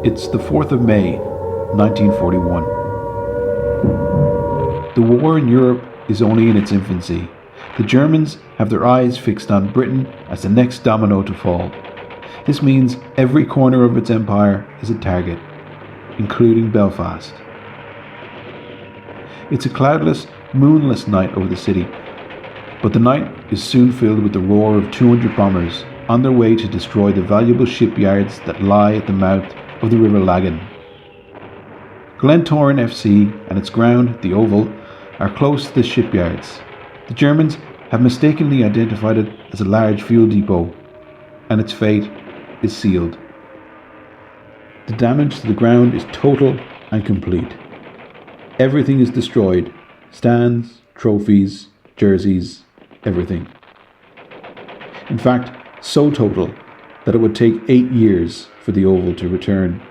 It's the 4th of May, 1941. The war in Europe is only in its infancy. The Germans have their eyes fixed on Britain as the next domino to fall. This means every corner of its empire is a target, including Belfast. It's a cloudless, moonless night over the city, but the night is soon filled with the roar of 200 bombers on their way to destroy the valuable shipyards that lie at the mouth of the River Lagan. Glentoran FC and its ground, the Oval, are close to the shipyards. The Germans have mistakenly identified it as a large fuel depot, and its fate is sealed. The damage to the ground is total and complete. Everything is destroyed: stands, trophies, jerseys, everything. In fact, so total that it would take 8 years for the Oval to return.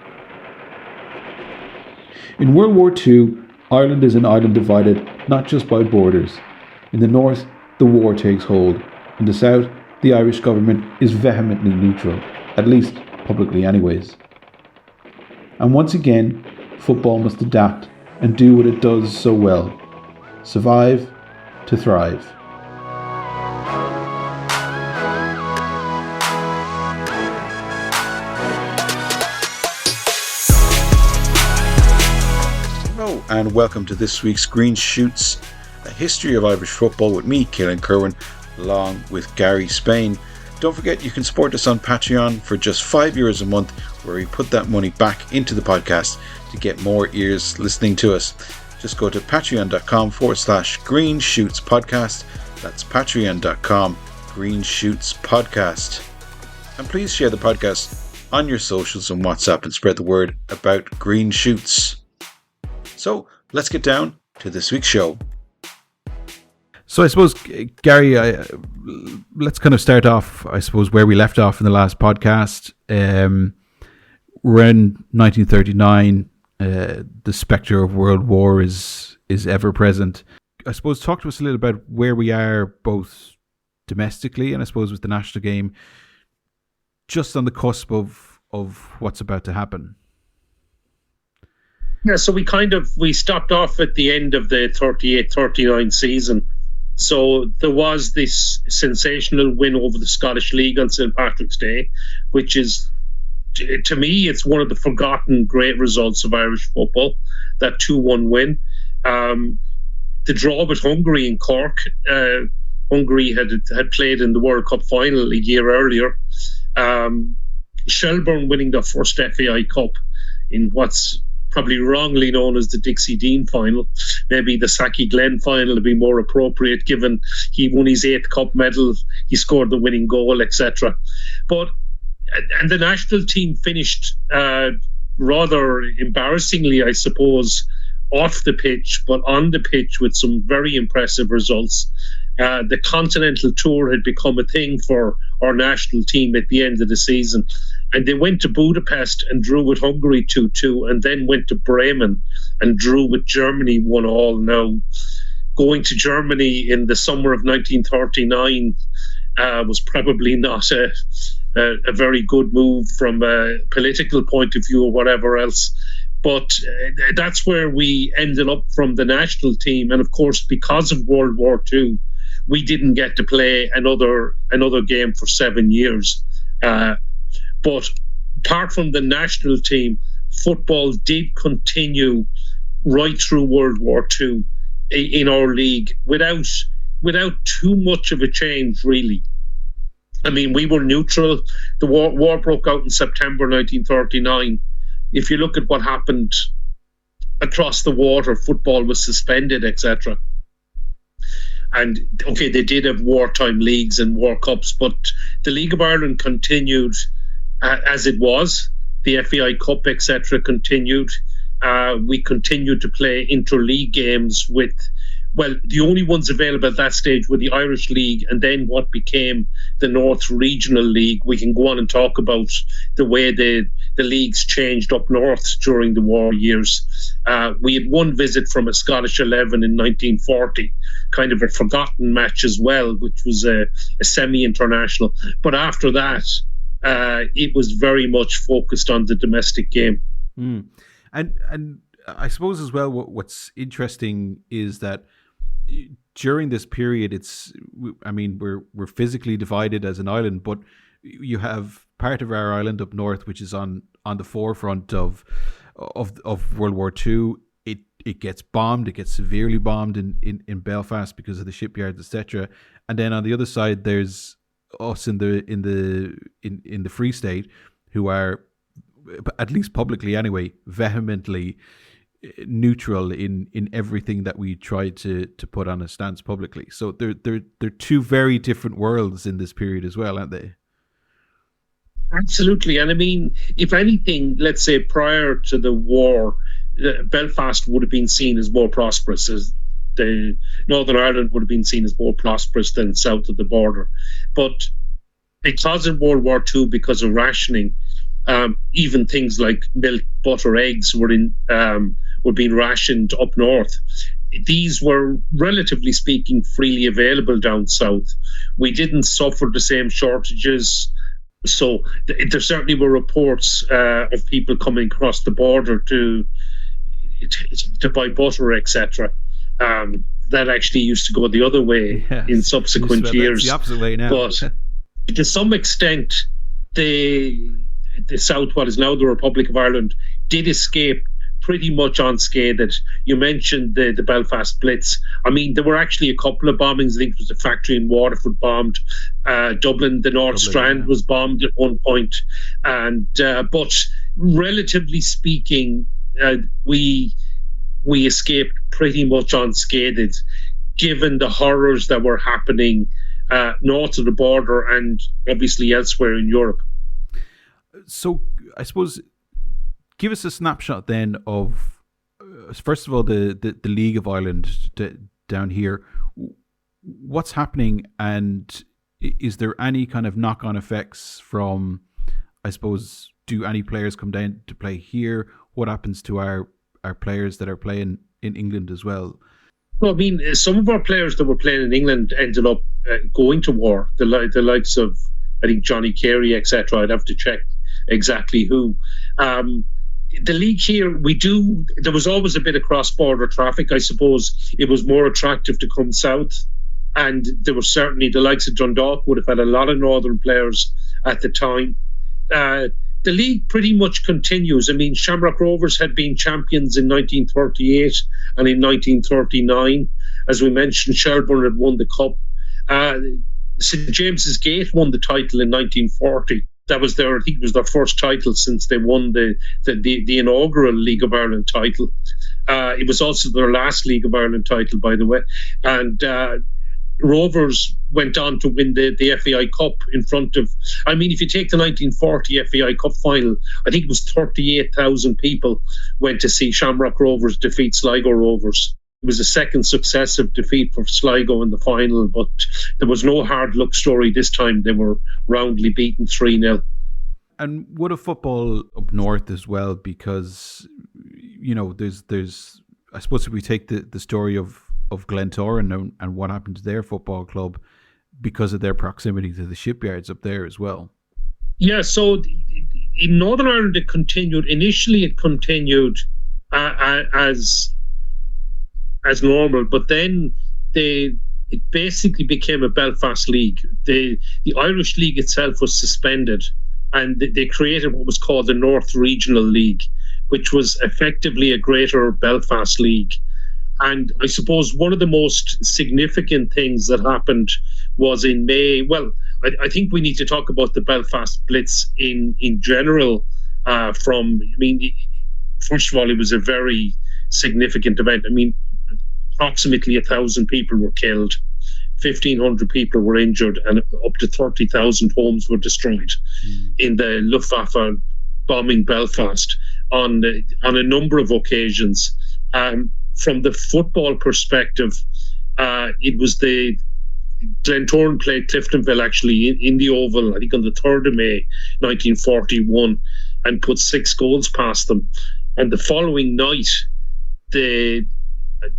In World War II, Ireland is an island divided not just by borders. In the north, the war takes hold. In the south, the Irish government is vehemently neutral, at least publicly anyways. And once again, football must adapt and do what it does so well: survive to thrive. Hello and welcome to this week's Green Shoots, a history of Irish football with me, Kehlan, along with Gary Spain. Don't forget you can support us on Patreon for just €5 a month, where we put that money back into the podcast to get more ears listening to us. Just go to patreon.com/Green Shoots Podcast. That's patreon.com Green Shoots Podcast. And please share the podcast on your socials and WhatsApp and spread the word about Green Shoots. So let's get down to this week's show. So I suppose, Gary, let's kind of start off, I suppose, where we left off in the last podcast. We're in 1939. The spectre of World War is ever present. I suppose talk to us a little about where we are both domestically and I suppose with the national game, just on the cusp of what's about to happen. Yeah, so we stopped off at the end of the 38-39 season. So there was this sensational win over the Scottish League on St. Patrick's Day, which is, to me, it's one of the forgotten great results of Irish football, that 2-1 win. The draw with Hungary in Cork. Hungary had played in the World Cup final a year earlier. Shelbourne winning their first FAI Cup in what's probably wrongly known as the Dixie Dean final. Maybe the Saki Glen final would be more appropriate, given he won his 8th cup medal, he scored the winning goal, etc. And the national team finished rather embarrassingly, I suppose, off the pitch, but on the pitch with some very impressive results. The Continental Tour had become a thing for our national team at the end of the season. And they went to Budapest and drew with Hungary 2-2, and then went to Bremen and drew with Germany 1-1. Now, going to Germany in the summer of 1939 was probably not a very good move from a political point of view or whatever else. But that's where we ended up from the national team. And of course, because of World War II, we didn't get to play another game for 7 years. But apart from the national team, football did continue right through World War II in our league without too much of a change, really. I mean, we were neutral. The war broke out in September 1939. If you look at what happened across the water, football was suspended, etc. And, okay, they did have wartime leagues and war cups, but the League of Ireland continued as it was. The FAI Cup, etc., continued. We continued to play inter-league games with, well, the only ones available at that stage were the Irish League and then what became the North Regional League. We can go on and talk about the way the leagues changed up north during the war years. We had one visit from a Scottish 11 in 1940, kind of a forgotten match as well, which was a semi-international. But after that, it was very much focused on the domestic game. And I suppose as well, what's interesting is that during this period, we're physically divided as an island, but you have part of our island up north, which is on the forefront of World War II. It gets bombed. It gets severely bombed in Belfast because of the shipyards, etc. And then on the other side, there's us in the Free State, who are, at least publicly anyway, vehemently neutral in everything that we try to put on a stance publicly. So they're two very different worlds in this period as well, aren't they? Absolutely. And I mean, if anything, let's say prior to the war, Belfast would have been seen as more prosperous, as the Northern Ireland would have been seen as more prosperous than south of the border. But because of World War II, because of rationing, even things like milk, butter, eggs were being rationed up north. These were, relatively speaking, freely available down south. We didn't suffer the same shortages. So there certainly were reports of people coming across the border to buy butter, etc. That actually used to go the other way in subsequent years. The opposite way now. But to some extent, the South, what is now the Republic of Ireland, did escape pretty much unscathed. You mentioned the Belfast Blitz. I mean, there were actually a couple of bombings. I think it was a factory in Waterford bombed. Dublin, the North Strand was bombed at one point. And but relatively speaking, we escaped pretty much unscathed, given the horrors that were happening north of the border and obviously elsewhere in Europe. So I suppose, give us a snapshot then of, first of all, the League of Ireland down here. What's happening, and is there any kind of knock-on effects from, I suppose, do any players come down to play here? What happens to our players that are playing in England as well? Well, I mean, some of our players that were playing in England ended up going to war. The likes of, I think, Johnny Carey, etc. I'd have to check exactly who. The league here, there was always a bit of cross-border traffic. I suppose it was more attractive to come south. And there were certainly the likes of Dundalk would have had a lot of northern players at the time. The league pretty much continues. I mean, Shamrock Rovers had been champions in 1938 and in 1939. As we mentioned, Shelbourne had won the cup. St James's Gate won the title in 1940. That was I think it was their first title since they won the inaugural League of Ireland title. It was also their last League of Ireland title, by the way. And Rovers went on to win the FAI Cup in front of, I mean, if you take the 1940 FAI Cup final, I think it was 38,000 people went to see Shamrock Rovers defeat Sligo Rovers. It was a second successive defeat for Sligo in the final, but there was no hard luck story this time. They were roundly beaten 3-0. And what of football up north as well? Because, you know, there's I suppose if we take the story of Glentoran and what happened to their football club because of their proximity to the shipyards up there as well. Yeah, so in Northern Ireland it continued. Initially it continued as normal, but then it basically became a Belfast league. The Irish league itself was suspended, and they created what was called the North Regional League, which was effectively a greater Belfast league. And I suppose one of the most significant things that happened was in May. Well, I think we need to talk about the Belfast Blitz in general. First of all, it was a very significant event. I mean, approximately 1,000 people were killed, 1,500 people were injured, and up to 30,000 homes were destroyed in the Luftwaffe bombing Belfast on a number of occasions. From the football perspective, it was the Glentoran played Cliftonville actually in the Oval, I think on the 3rd of May 1941, and put 6 goals past them. And the following night,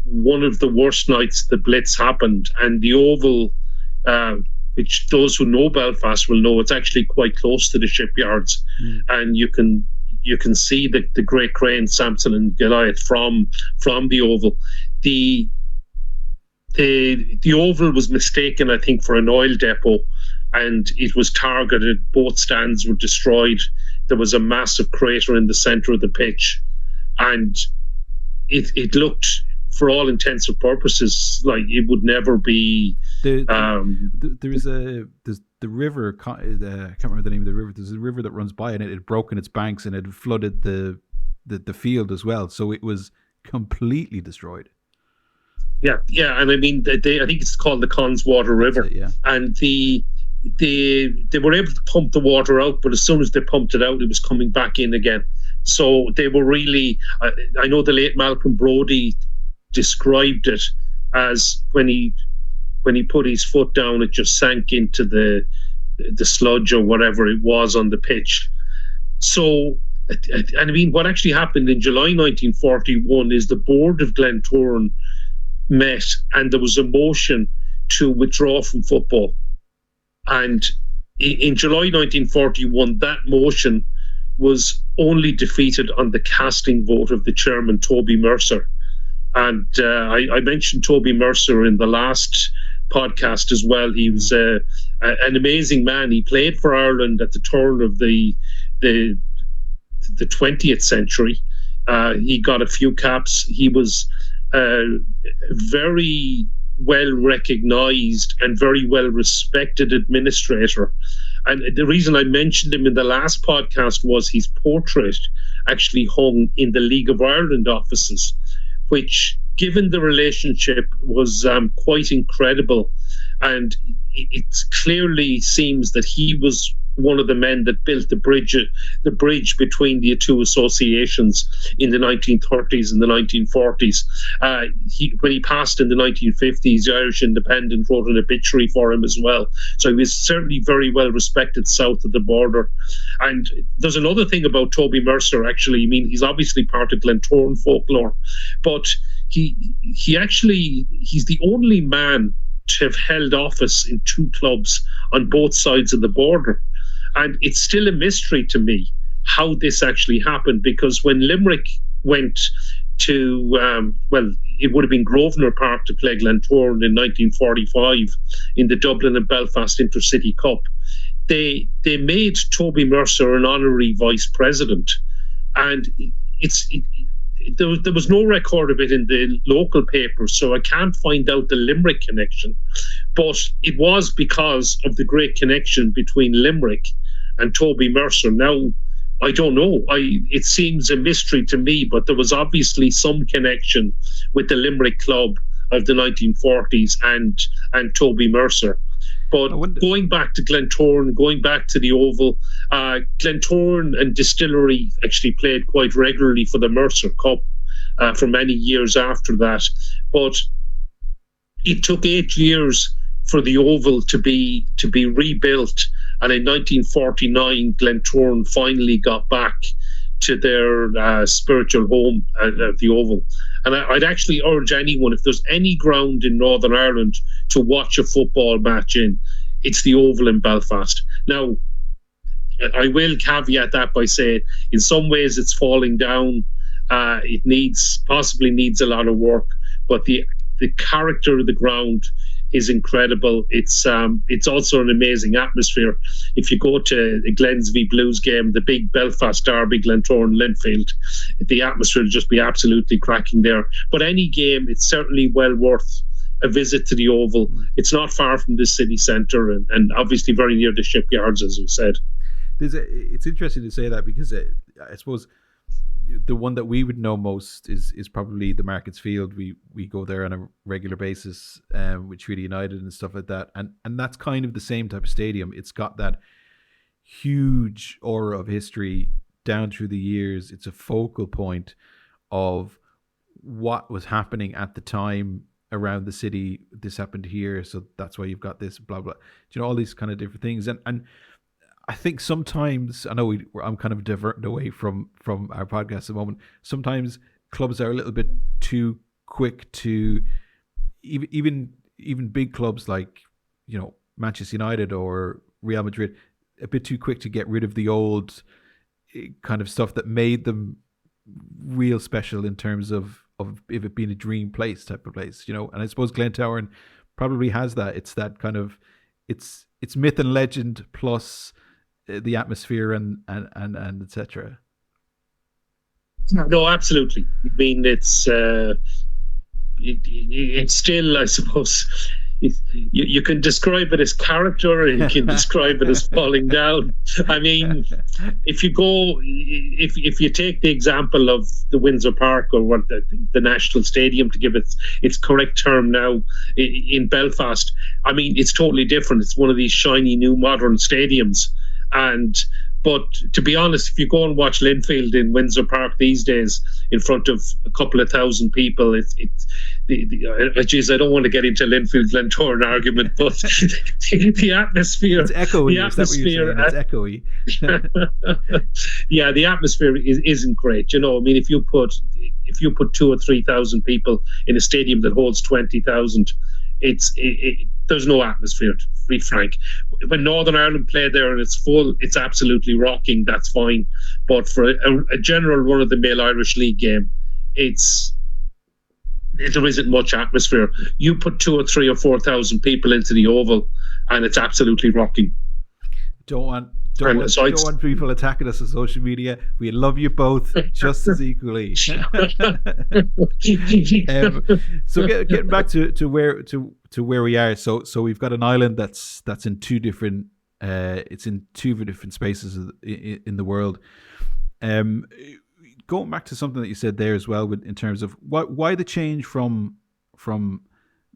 one of the worst nights the Blitz happened, and the Oval which those who know Belfast will know, it's actually quite close to the shipyards, and you can see the great crane Samson and Goliath from the Oval. The Oval was mistaken, I think, for an oil depot, and it was targeted. Both stands were destroyed. There was a massive crater in the centre of the pitch, and it looked, for all intents and purposes, like it would never be. There's the river. I can't remember the name of the river. There's a river that runs by, and it had broken its banks and it had flooded the field as well. So it was completely destroyed. Yeah, and I mean, I think it's called the Conswater River, and they were able to pump the water out, but as soon as they pumped it out, it was coming back in again. So they were really. I know the late Malcolm Brodie described it as when he put his foot down, it just sank into the sludge or whatever it was on the pitch. So, and I mean, what actually happened in July 1941 is the board of Glentoran met, and there was a motion to withdraw from football. And in July 1941, that motion was only defeated on the casting vote of the chairman, Toby Mercer. And I mentioned Toby Mercer in the last podcast as well. He was an amazing man. He played for Ireland at the turn of the 20th century. He got a few caps. He was very well recognized and very well respected administrator. And the reason I mentioned him in the last podcast was his portrait actually hung in the League of Ireland offices, which, given the relationship, was quite incredible. And it clearly seems that he was one of the men that built the bridge between the two associations in the 1930s and the 1940s. When he passed in the 1950s, the Irish Independent wrote an obituary for him as well. So he was certainly very well respected south of the border. And there's another thing about Toby Mercer, actually. I mean, he's obviously part of Glentoran folklore, but he's the only man to have held office in two clubs on both sides of the border. And it's still a mystery to me how this actually happened, because when Limerick went to, it would have been Grosvenor Park to play Glentoran in 1945 in the Dublin and Belfast Intercity Cup, they made Toby Mercer an honorary vice president. And there was no record of it in the local papers, so I can't find out the Limerick connection. But it was because of the great connection between Limerick and Toby Mercer. Now, I don't know. It seems a mystery to me, but there was obviously some connection with the Limerick club of the 1940s and Toby Mercer. But going back to Glentoran, going back to the Oval, Glentoran and Distillery actually played quite regularly for the Mercer Cup for many years after that. But it took 8 years for the Oval to be rebuilt, and in 1949, Glentoran finally got back to their spiritual home at the Oval. And I'd actually urge anyone, if there's any ground in Northern Ireland to watch a football match in, it's the Oval in Belfast. Now, I will caveat that by saying, in some ways it's falling down. It possibly needs a lot of work, but the character of the ground is incredible. It's also an amazing atmosphere. If you go to a Glens v Blues game, the big Belfast derby, Glentoran Linfield, the atmosphere will just be absolutely cracking there. But any game, it's certainly well worth a visit to the Oval. It's not far from the city centre, and obviously very near the shipyards, as we said. It's interesting to say that, because I suppose the one that we would know most is probably the Markets Field. We go there on a regular basis with Treaty United and stuff like that, and that's kind of the same type of stadium. It's got that huge aura of history down through the years. It's a focal point of what was happening at the time around the city. This happened here, so that's why you've got this, blah blah. All these kind of different things, and I think sometimes, I know I'm kind of diverting away from our podcast at the moment. Sometimes clubs are a little bit too quick to, even big clubs like, Manchester United or Real Madrid a bit too quick to get rid of the old kind of stuff that made them real special in terms of if it being a dream place type of place, you know. And I suppose Glentower probably has that. It's that kind of it's myth and legend plus the atmosphere and etc. No, absolutely. I mean, it's still, I suppose, you can describe it as character, and you can describe it as falling down. I mean, if you take the example of the Windsor Park, or what the National Stadium, to give it its correct term now, in Belfast, I mean, it's totally different. It's one of these shiny new modern stadiums, but to be honest, if you go and watch Linfield in Windsor Park these days in front of a couple of thousand people, geez, I don't want to get into Linfield Glentoran argument, but the atmosphere, it's echoey. Is that what you're saying? It's echoey. Yeah, the atmosphere isn't great. You know, I mean, if you put 2,000 or 3,000 people in a stadium that holds 20,000, there's no atmosphere, to be frank. When Northern Ireland play there and it's full, it's absolutely rocking. That's fine. But for a general run-of-the-mill Irish League game, there isn't much atmosphere. You put 2,000 or 3,000 or 4,000 people into the Oval, and it's absolutely rocking. Don't want people attacking us on social media. We love you both just as equally. So getting back to where we are. So we've got an island that's in two different spaces in the world. Going back to something that you said there as well, in terms of why the change from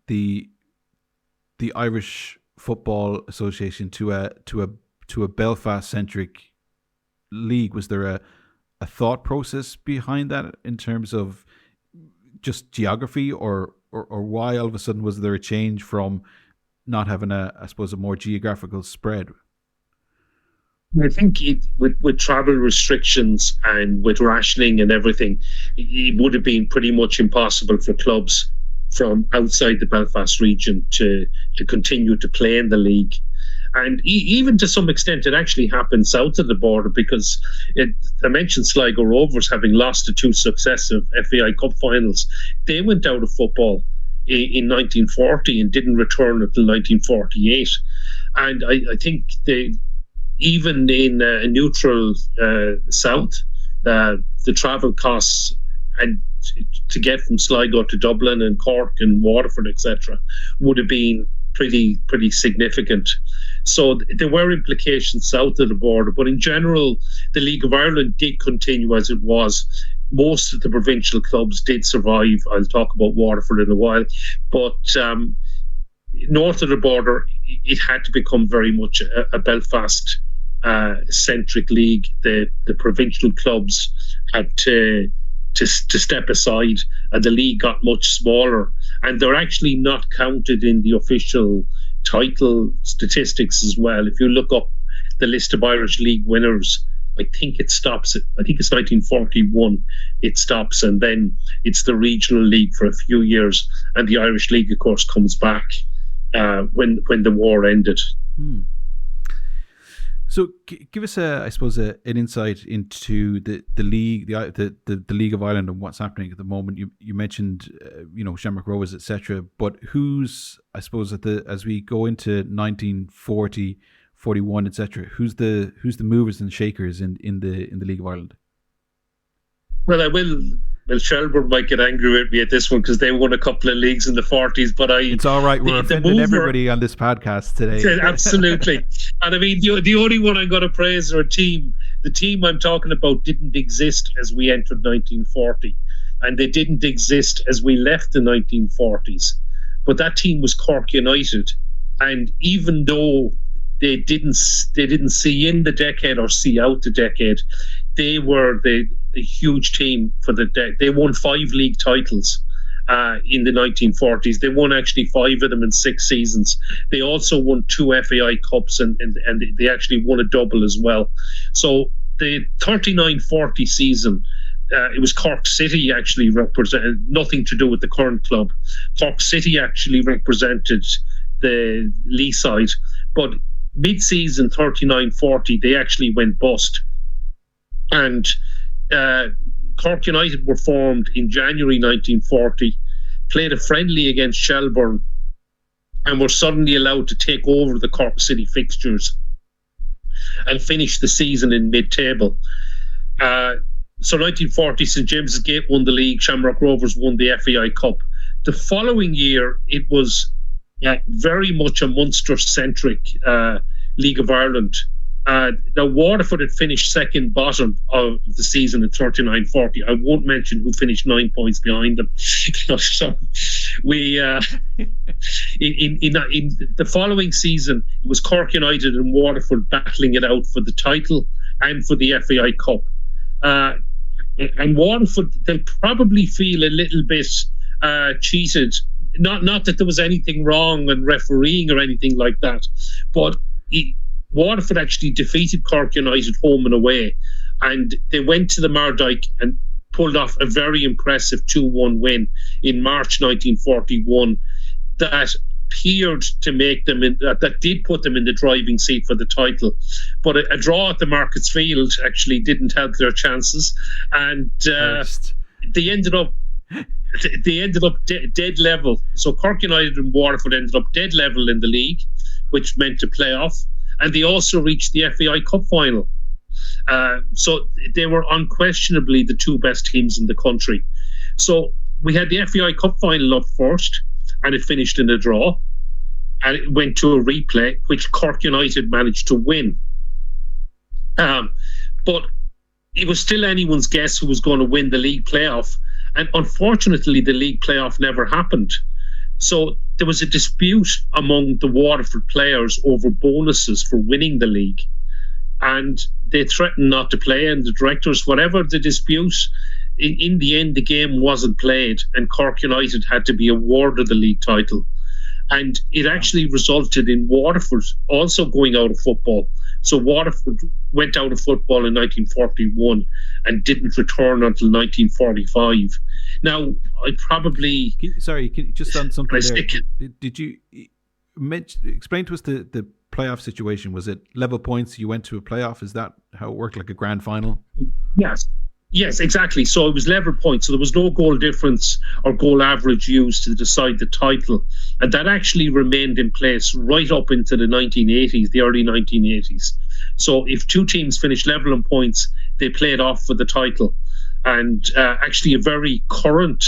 the Irish Football Association to a Belfast-centric league. Was there a thought process behind that in terms of just geography, or why all of a sudden was there a change from not having a more geographical spread? I think with travel restrictions and with rationing and everything, it would have been pretty much impossible for clubs from outside the Belfast region to continue to play in the league. And even to some extent, it actually happened south of the border, because I mentioned Sligo Rovers having lost the 2 successive FAI Cup finals. They went out of football in 1940 and didn't return until 1948. And I think even in a neutral south, the travel costs and to get from Sligo to Dublin and Cork and Waterford, etc., would have been pretty significant. So there were implications south of the border, but in general, the League of Ireland did continue as it was. Most of the provincial clubs did survive. I'll talk about Waterford in a while, but north of the border, it had to become very much a Belfast centric league. The provincial clubs had to step aside, and the league got much smaller, and they're actually not counted in the official title statistics as well. If you look up the list of Irish League winners, I think it's 1941 it stops, and then it's the regional league for a few years, and the Irish League, of course, comes back when the war ended. So give us an insight into the league, the League of Ireland, and what's happening at the moment. You mentioned Shamrock Rovers, etc. But who's, I suppose, as we go into 1940, 41, etc. Who's the movers and shakers in the League of Ireland? Well, Well, Shelburne might get angry with me at this one because they won a couple of leagues in the 40s, but it's all right. We're offending everybody on this podcast today. Absolutely. And I mean, the only one I'm going to praise are a team. The team I'm talking about didn't exist as we entered 1940, and they didn't exist as we left the 1940s. But that team was Cork United, and even though they didn't see in the decade or see out the decade, they were the huge team for the decade. They won 5 league titles in the 1940s. They won actually 5 of them in 6 seasons. They also won 2 FAI Cups, and they actually won a double as well. So the 39-40 season, it was Cork City actually represented, nothing to do with the current club. Cork City actually represented the Lee side. But mid-season 39-40, they actually went bust. And Cork United were formed in January 1940, played a friendly against Shelbourne, and were suddenly allowed to take over the Cork City fixtures and finish the season in mid-table. So 1940, St James's Gate won the league, Shamrock Rovers won the FAI Cup. The following year, it was very much a Munster-centric League of Ireland. Now, Waterford had finished second bottom of the season at 39-40. I won't mention who finished 9 points behind them. So we, in the following season, it was Cork United and Waterford battling it out for the title and for the FAI Cup. And Waterford, they'll probably feel a little bit cheated. Not that there was anything wrong in refereeing or anything like that, but Waterford actually defeated Cork United home and away, and they went to the Mardyke and pulled off a very impressive 2-1 win in March 1941 that appeared to make them that did put them in the driving seat for the title. But a draw at the Markets Field actually didn't help their chances, and they ended up dead level. So Cork United and Waterford ended up dead level in the league, which meant a playoff. And they also reached the FAI Cup final. So they were unquestionably the two best teams in the country. So we had the FAI Cup final up first, and it finished in a draw. And it went to a replay, which Cork United managed to win. But it was still anyone's guess who was going to win the league playoff. And unfortunately, the league playoff never happened. So there was a dispute among the Waterford players over bonuses for winning the league. And they threatened not to play, and the directors, whatever the dispute, in the end, the game wasn't played, and Cork United had to be awarded the league title. And it actually resulted in Waterford also going out of football. So Waterford went out of football in 1941 and didn't return until 1945. Now, I probably... Can you just on something there. Did you explain to us the playoff situation? Was it level points? You went to a playoff? Is that how it worked, like a grand final? Yes, exactly. So it was level points. So there was no goal difference or goal average used to decide the title. And that actually remained in place right up into the 1980s, the early 1980s. So if two teams finished level in points, they played off for the title. And actually a very current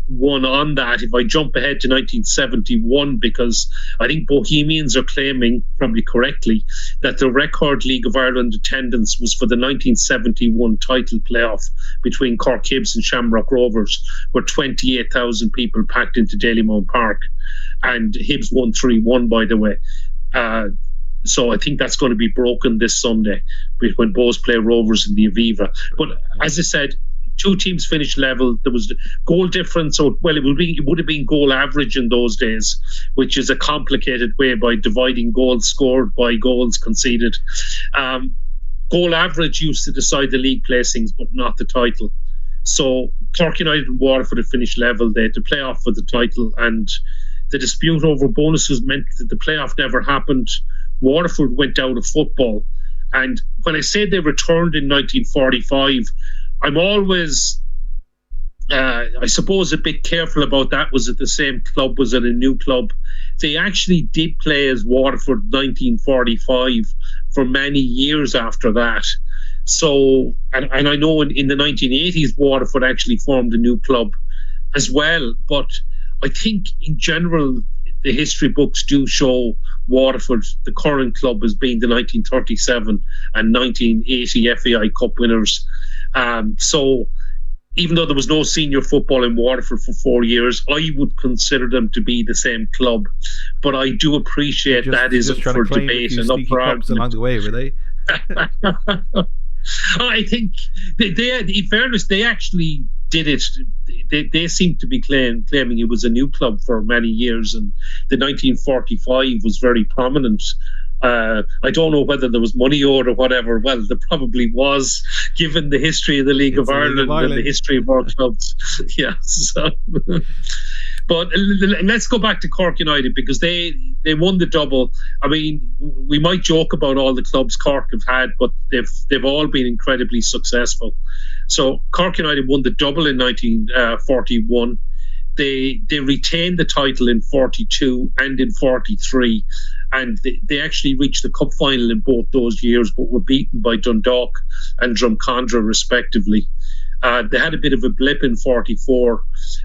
one on that, if I jump ahead to 1971, because I think Bohemians are claiming, probably correctly, that the record League of Ireland attendance was for the 1971 title playoff between Cork Hibs and Shamrock Rovers, where 28,000 people packed into Dalymount Park. And Hibs won 3-1, by the way. So I think that's going to be broken this Sunday when Bohs play Rovers in the Aviva. But as I said, two teams finished level. There was goal difference. So, well, it would have been goal average in those days, which is a complicated way by dividing goals scored by goals conceded. Goal average used to decide the league placings, but not the title. So Cork United and Waterford had finished level. They had to play off for the title, and the dispute over bonuses meant that the playoff never happened. Waterford went out of football. And when I say they returned in 1945, I'm always, I suppose, a bit careful about that. Was it the same club? Was it a new club? They actually did play as Waterford 1945 for many years after that. So, and I know in the 1980s, Waterford actually formed a new club as well. But I think in general, the history books do show Waterford, the current club, as being the 1937 and 1980 FAI Cup winners. So even though there was no senior football in Waterford for 4 years, I would consider them to be the same club. But I do appreciate that is up for debate and up for argument. Along the way, were they? I think they, in fairness, they actually did it. They seem to be claiming it was a new club for many years, and the 1945 was very prominent. I don't know whether there was money owed or whatever. Well, there probably was, given the history of the League of Ireland and the history of our clubs. Yeah. So. But let's go back to Cork United, because they won the double. I mean, we might joke about all the clubs Cork have had, but they've all been incredibly successful. So Cork United won the double in 1941. They retained the title in 42 and in 43, and they actually reached the cup final in both those years, but were beaten by Dundalk and Drumcondra respectively. They had a bit of a blip in 44.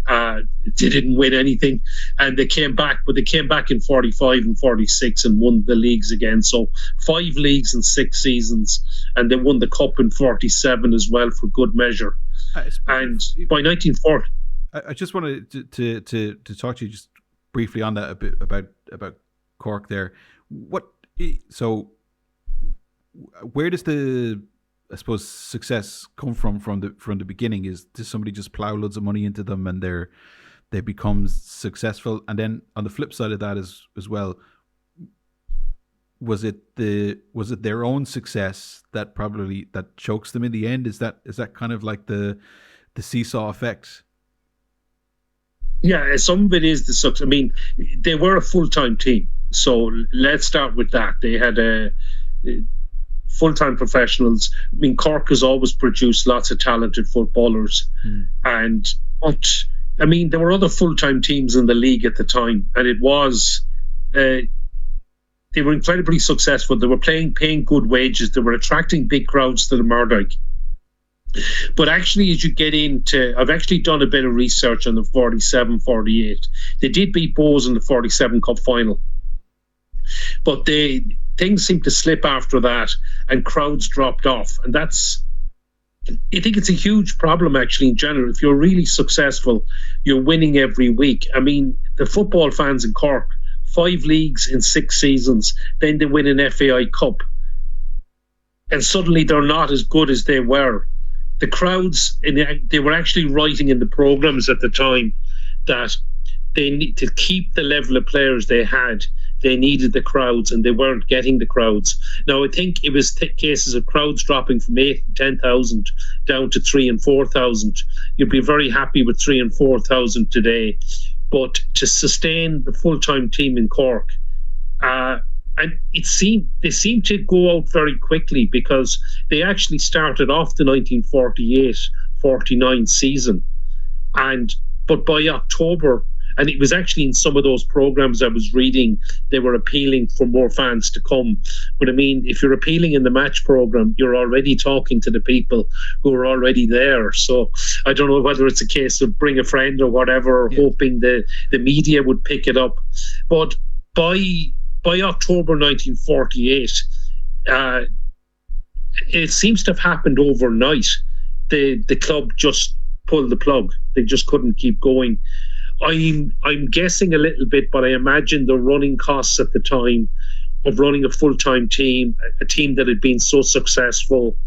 They didn't win anything, and they came back, but they came back in 45 and 46 and won the leagues again. So 5 leagues in 6 seasons, and they won the cup in 47 as well for good measure. And by 1940, I just wanted to talk to you just briefly on that a bit about Cork there. So where does the, I suppose, success come from the beginning? Does somebody just plow loads of money into them and they become successful? And then on the flip side of that as well, was it their own success that chokes them in the end? Is that kind of like the seesaw effect? Yeah, some of it is the success. I mean, they were a full-time team, so let's start with that. They had full-time professionals. I mean, Cork has always produced lots of talented footballers, but I mean, there were other full-time teams in the league at the time, and it was they were incredibly successful. They were paying good wages. They were attracting big crowds to the Murdoch. But actually, as you get into, I've actually done a bit of research on the 47-48. They did beat Bohs in the 47 Cup final, but things seemed to slip after that, and crowds dropped off. And I think it's a huge problem actually in general. If you're really successful, you're winning every week. I mean, the football fans in Cork, 5 leagues in 6 seasons, then they win an FAI Cup, and suddenly they're not as good as they were. The crowds, they were actually writing in the programs at the time that they need to keep the level of players they had. They needed the crowds, and they weren't getting the crowds. Now, I think it was cases of crowds dropping from 8,000 and 10,000 down to 3,000 and 4,000. You'd be very happy with 3,000 and 4,000 today. But to sustain the full-time team in Cork, and they seemed to go out very quickly, because they actually started off the 1948-49 season, but by October, and it was actually in some of those programs I was reading, they were appealing for more fans to come. But I mean, if you're appealing in the match program, you're already talking to the people who are already there. So I don't know whether it's a case of bring a friend or whatever, hoping the media would pick it up. But by October 1948, it seems to have happened overnight. The club just pulled the plug. They just couldn't keep going. I'm guessing a little bit, but I imagine the running costs at the time of running a full-time team, a team that had been so successful,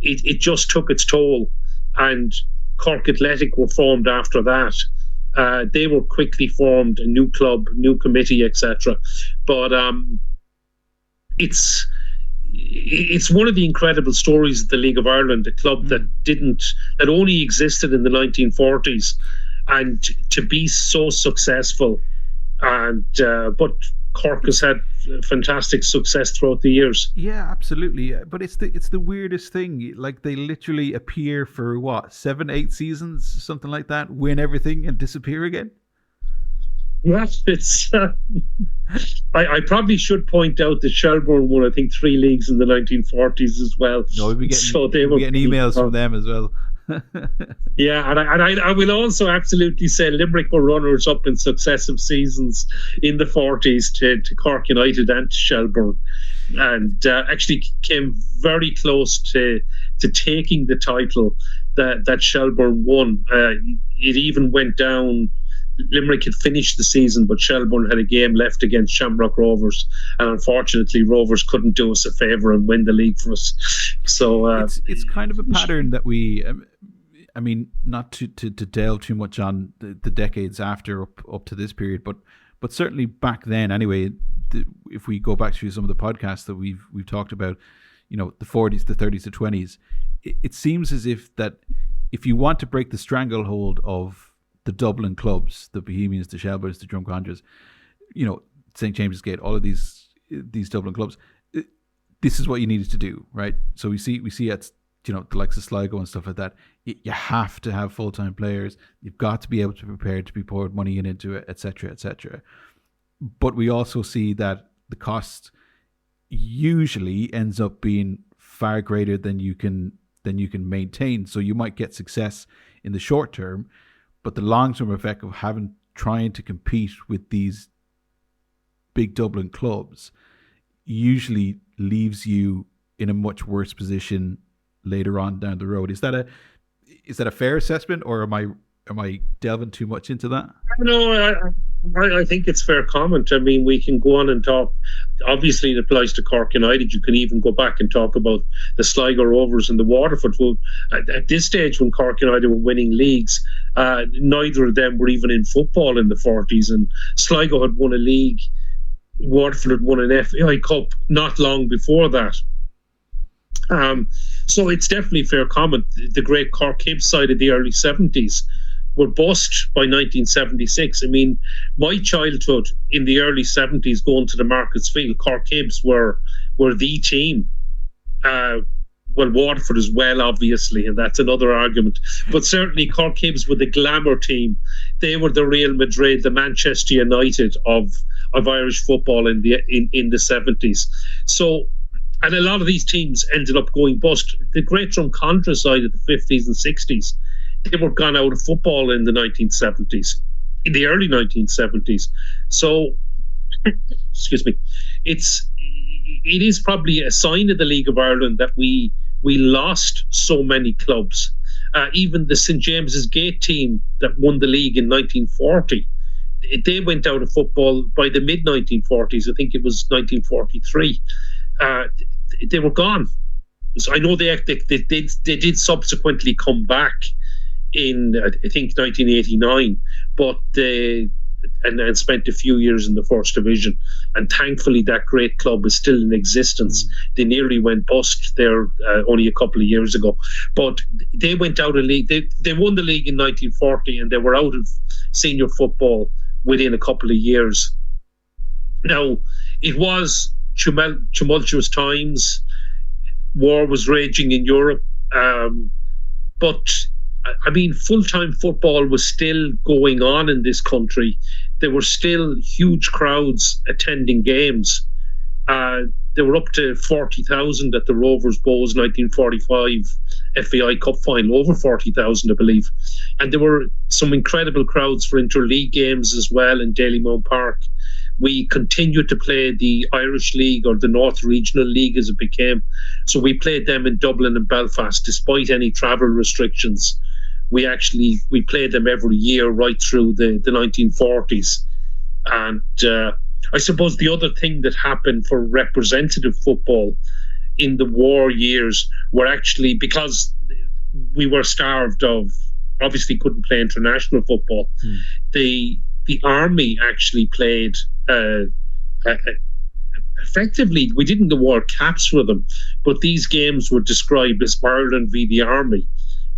it just took its toll. And Cork Athletic were formed after that. They were quickly formed, a new club, new committee, etc. But it's one of the incredible stories of the League of Ireland, a club that only existed in the 1940s, and to be so successful. And but Cork has had fantastic success throughout the years. Yeah, absolutely. But it's the weirdest thing. Like, they literally appear for 7-8 seasons, something like that, win everything and disappear again. Yeah, it's. I probably should point out that Shelbourne won, I think, 3 leagues in the 1940s as well. No, we'll be getting emails from them as well. Yeah, and I will also absolutely say Limerick were runners up in successive seasons in the 40s to Cork United and to Shelbourne, and actually came very close to taking the title that Shelbourne won. It even went down. Limerick had finished the season, but Shelbourne had a game left against Shamrock Rovers, and unfortunately Rovers couldn't do us a favour and win the league for us. So it's kind of a pattern that we, I mean, not to delve too much on the decades after up to this period, but certainly back then anyway. If we go back to some of the podcasts that we've talked about, the 40s, the 30s, the 20s, it seems as if you want to break the stranglehold of the Dublin clubs, the Bohemians, the Shelbournes, the Drumcondras, St. James's Gate, all of these Dublin clubs, this is what you needed to do, right? So we see at the likes of Sligo and stuff like that, you have to have full-time players. You've got to be able to prepare to be poured money into it, etc., etc. But we also see that the cost usually ends up being far greater than you can maintain. So you might get success in the short term, but the long-term effect of trying to compete with these big Dublin clubs usually leaves you in a much worse position later on down the road. Is that a fair assessment, or am I delving too much into that? No, I think it's fair comment. I mean, we can go on and talk. Obviously, it applies to Cork United. You can even go back and talk about the Sligo Rovers and the Waterford. Well, at this stage, when Cork United were winning leagues, neither of them were even in football in the 40s. And Sligo had won a league. Waterford had won an FAI Cup not long before that. So it's definitely fair comment. The great Cork Hibs side of the early 70s were bust by 1976. I mean, my childhood in the early 70s going to the Markets Field, Cork Hibs were the team. Well, Waterford as well, obviously, and that's another argument. But certainly Cork Hibs were the glamour team. They were the Real Madrid, the Manchester United of Irish football in the 70s. So, and a lot of these teams ended up going bust. The Great Drumcondra side of the 50s and 60s, they were gone out of football in the 1970s, in the early 1970s. So, excuse me, it is probably a sign of the League of Ireland that we lost so many clubs. Even the St. James's Gate team that won the league in 1940, they went out of football by the mid-1940s. I think it was 1943. They were gone. So I know they did subsequently come back in, I think, 1989, but and spent a few years in the First Division. And thankfully, that great club is still in existence. They nearly went bust there only a couple of years ago. But they went out of league. They won the league in 1940, and they were out of senior football within a couple of years. Now, it was tumultuous times. War was raging in Europe. But I mean, full-time football was still going on in this country. There were still huge crowds attending games. There were up to 40,000 at the Rovers Bows 1945 FAI Cup final, over 40,000, I believe. And there were some incredible crowds for interleague games as well in Dalymount Park. We continued to play the Irish League, or the North Regional League as it became. So we played them in Dublin and Belfast despite any travel restrictions. We played them every year right through the 1940s. And I suppose the other thing that happened for representative football in the war years were actually, because we were starved of, obviously couldn't play international football, the army actually played effectively, we didn't award caps for them, but these games were described as Ireland v the Army,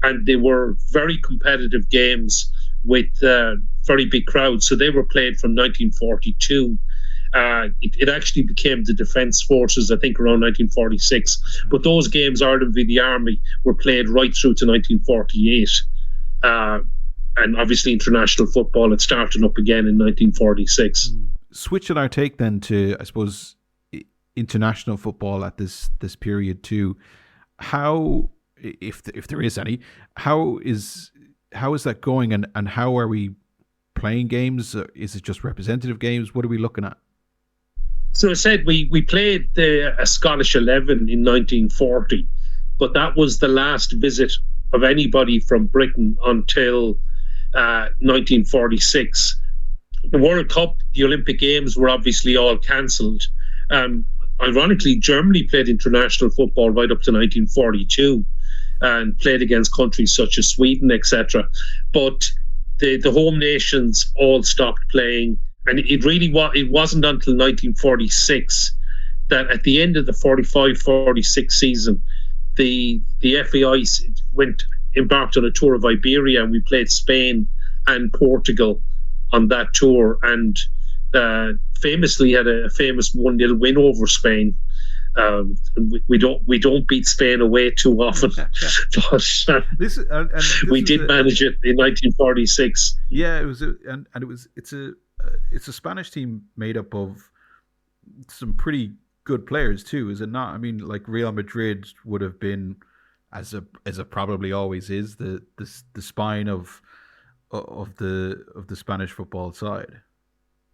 and they were very competitive games with very big crowds. So they were played from 1942. It actually became the Defence Forces, I think, around 1946. But those games, Ireland v the Army, were played right through to 1948. And obviously international football had started up again in 1946. Switching our take then to, I suppose, international football at this period too. How, if there is any, how is that going, and how are we playing games? Is it just representative games? What are we looking at? So I said we played a Scottish 11 in 1940, but that was the last visit of anybody from Britain until 1946. The World Cup, the Olympic Games were obviously all cancelled. Ironically, Germany played international football right up to 1942 and played against countries such as Sweden, etc. But the home nations all stopped playing. And it wasn't until 1946 that at the end of the 45-46 season, the FAI embarked on a tour of Iberia, and we played Spain and Portugal on that tour, and famously had a famous 1-0 win over Spain. We don't beat Spain away too often, but we did manage it in 1946. Yeah, it's a Spanish team made up of some pretty good players too, is it not? I mean, like Real Madrid would have been, as it probably always is, the spine of the Spanish football side.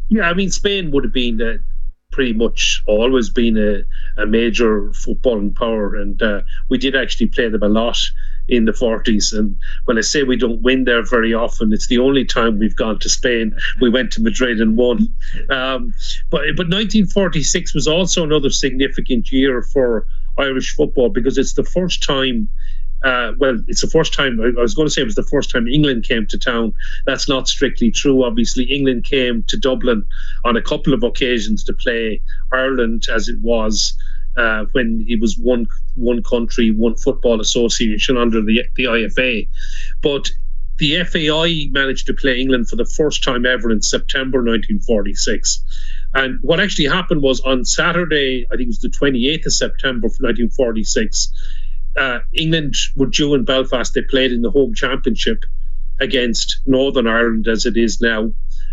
Yeah, I mean, Spain would have been pretty much always been a major footballing power, and we did actually play them a lot in the 40s. And when I say we don't win there very often, it's the only time we've gone to Spain. We went to Madrid and won. But 1946 was also another significant year for Irish football, because it's the first time. It's the first time. I was going to say it was the first time England came to town. That's not strictly true. Obviously, England came to Dublin on a couple of occasions to play Ireland, as it was when it was one country, one football association under the IFA. But the FAI managed to play England for the first time ever in September 1946. And what actually happened was, on Saturday, I think it was the 28th of September 1946, England were due in Belfast. They played in the home championship against Northern Ireland, as it is now,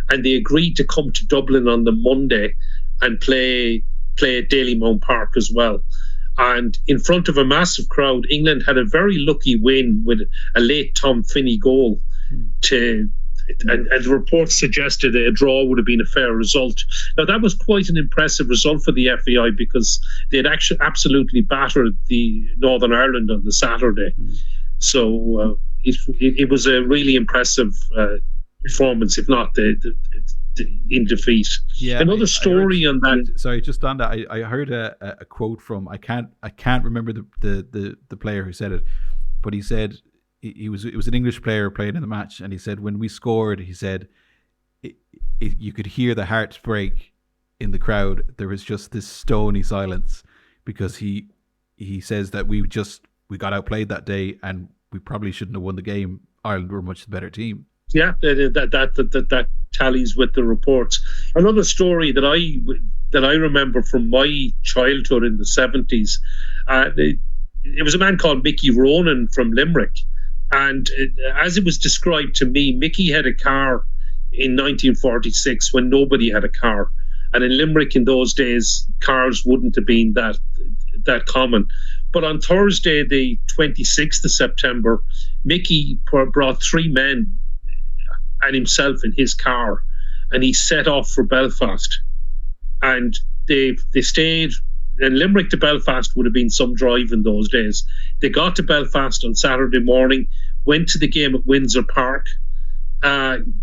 and they agreed to come to Dublin on the Monday and play at Dalymount Park as well. And in front of a massive crowd, England had a very lucky win with a late Tom Finney goal and the reports suggested a draw would have been a fair result. Now, that was quite an impressive result for the FAI, because they had actually absolutely battered the Northern Ireland on the Saturday. So it was a really impressive performance, if not in defeat. Yeah, another story on that. Sorry, just on that, I heard a quote from I can't remember the player who said it, but he said. It was an English player playing in the match, and he said when we scored, he said you could hear the hearts break in the crowd. There was just this stony silence, because he says that we got outplayed that day, and we probably shouldn't have won the game. Ireland were much the better team. Yeah, that tallies with the reports. Another story that I remember from my childhood in the 70s, it was a man called Mickey Ronan from Limerick. And as it was described to me, Mickey had a car in 1946 when nobody had a car. And in Limerick in those days, cars wouldn't have been that common. But on Thursday, the 26th of September, Mickey brought 3 men and himself in his car, and he set off for Belfast. And they stayed. And Limerick to Belfast would have been some drive in those days. They got to Belfast on Saturday morning, went to the game at Windsor Park,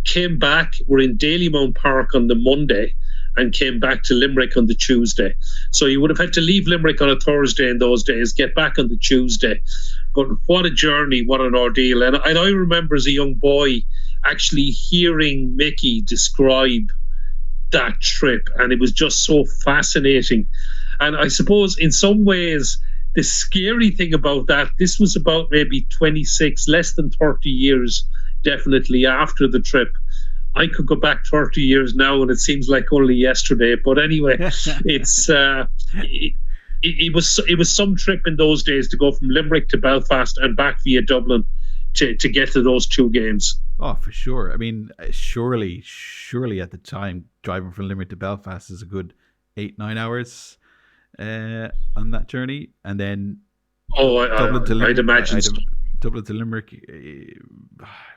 came back, were in Dalymount Park on the Monday, and came back to Limerick on the Tuesday. So you would have had to leave Limerick on a Thursday in those days, get back on the Tuesday. But what a journey, what an ordeal. And I remember as a young boy actually hearing Mickey describe that trip, and it was just so fascinating. And I suppose in some ways, the scary thing about that, this was about maybe 26, less than 30 years, definitely after the trip. I could go back 30 years now, and it seems like only yesterday. But anyway, it's it was some trip in those days to go from Limerick to Belfast and back via Dublin to get to those 2 games. Oh, for sure. I mean, surely at the time, driving from Limerick to Belfast is a good 8-9 hours. On that journey, and then Dublin to Limerick, I'd imagine Dublin to Limerick,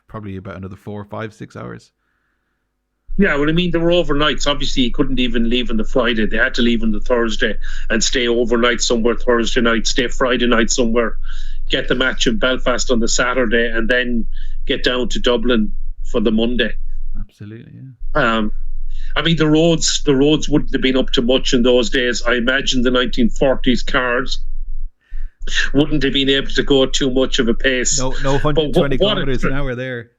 probably about another 4, 5, 6 hours. Yeah, well, I mean, there were overnights. Obviously, you couldn't even leave on the Friday. They had to leave on the Thursday and stay overnight somewhere Thursday night, stay Friday night somewhere, get the match in Belfast on the Saturday, and then get down to Dublin for the Monday. Absolutely, yeah. I mean, the roads wouldn't have been up to much in those days. I imagine the 1940s cars wouldn't have been able to go at too much of a pace. No 120 kilometers an hour there.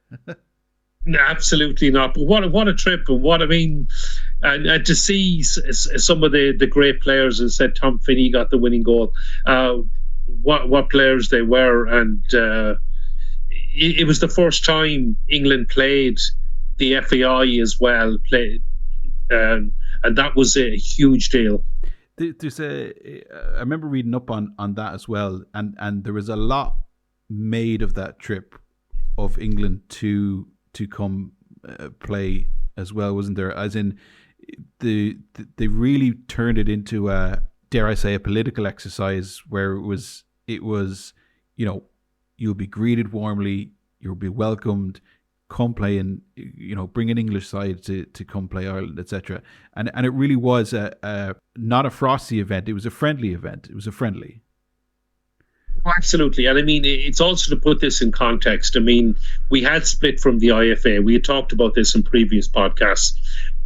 No, absolutely not. But what a trip, and what I mean, and to see some of the great players, as said, Tom Finney got the winning goal. What players they were, and it was the first time England played the FAI as well, and that was a huge deal. There's I remember reading up on that as well, and there was a lot made of that trip of England to come play as well, wasn't there? As in, they really turned it into a, dare I say, a political exercise where it was you'll be greeted warmly, you'll be welcomed, come play, and bring an English side to come play Ireland, etc. And it really was a not a frosty event. It was a friendly event. It was a friendly. Absolutely. And I mean, it's also to put this in context. I mean, we had split from the IFA. We had talked about this in previous podcasts.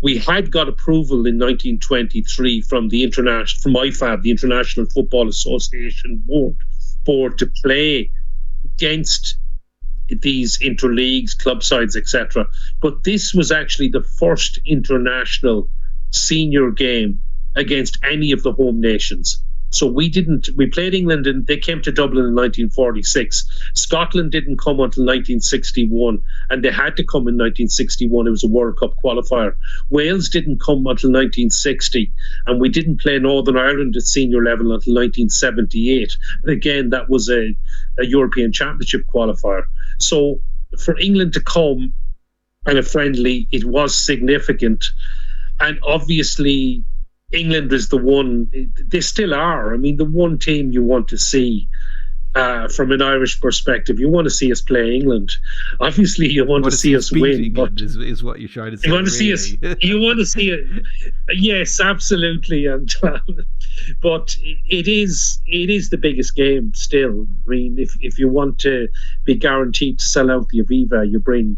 We had got approval in 1923 from the IFAB, the International Football Association board to play against these interleagues, club sides, etc. But this was actually the first international senior game against any of the home nations. So we played England and they came to Dublin in 1946. Scotland didn't come until 1961, and they had to come in 1961. It was a World Cup qualifier. Wales didn't come until 1960, and we didn't play Northern Ireland at senior level until 1978. And again, that was a European Championship qualifier. So for England to come and a friendly, it was significant. And obviously, England is the one, they still are. I mean, the one team you want to see from an Irish perspective. You want to see us play England. Obviously, you want to see us win. But is what you're trying to say. You want to see us. You want to see it. Yes, absolutely. And but it is the biggest game still. I mean, if you want to be guaranteed to sell out the Aviva, you bring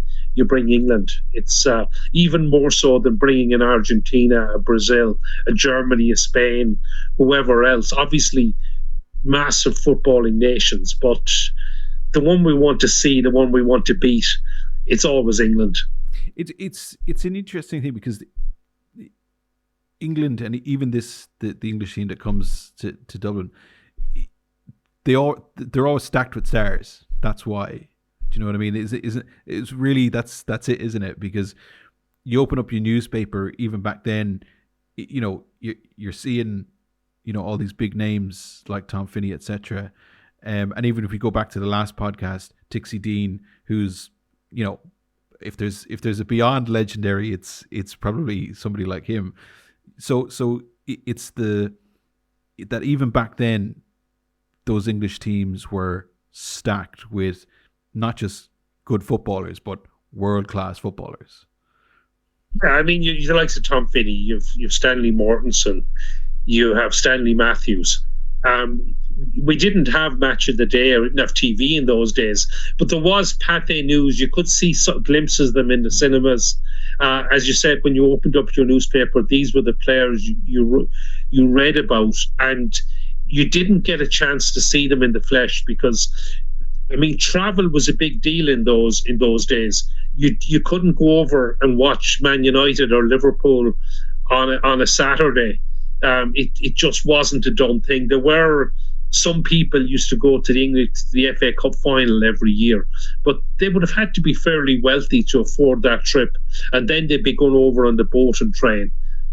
England. It's even more so than bringing in Argentina, a Brazil, a Germany, a Spain, whoever else. Obviously, massive footballing nations, but the one we want to see, the one we want to beat, it's always England. It's an interesting thing because England, and even the English team that comes to Dublin, they're all stacked with stars. That's why. Do you know what I mean? It's really that's it, isn't it? Because you open up your newspaper, even back then, you're seeing all these big names like Tom Finney, etc. And even if we go back to the last podcast, Tixie Dean, who's if there's a beyond legendary, it's probably somebody like him. So it's that even back then, those English teams were stacked with not just good footballers, but world-class footballers. Yeah, I mean, you the likes of Tom Finney, you've Stanley Mortensen, you have Stanley Matthews. We didn't have Match of the Day or didn't have TV in those days, but there was Pathé News. You could see some glimpses of them in the cinemas. As you said, when you opened up your newspaper, these were the players you read about, and you didn't get a chance to see them in the flesh because, I mean, travel was a big deal in those days. You couldn't go over and watch Man United or Liverpool on a Saturday. It just wasn't a done thing. There were some people used to go to the FA Cup final every year, but they would have had to be fairly wealthy to afford that trip, and then they'd be going over on the boat and train.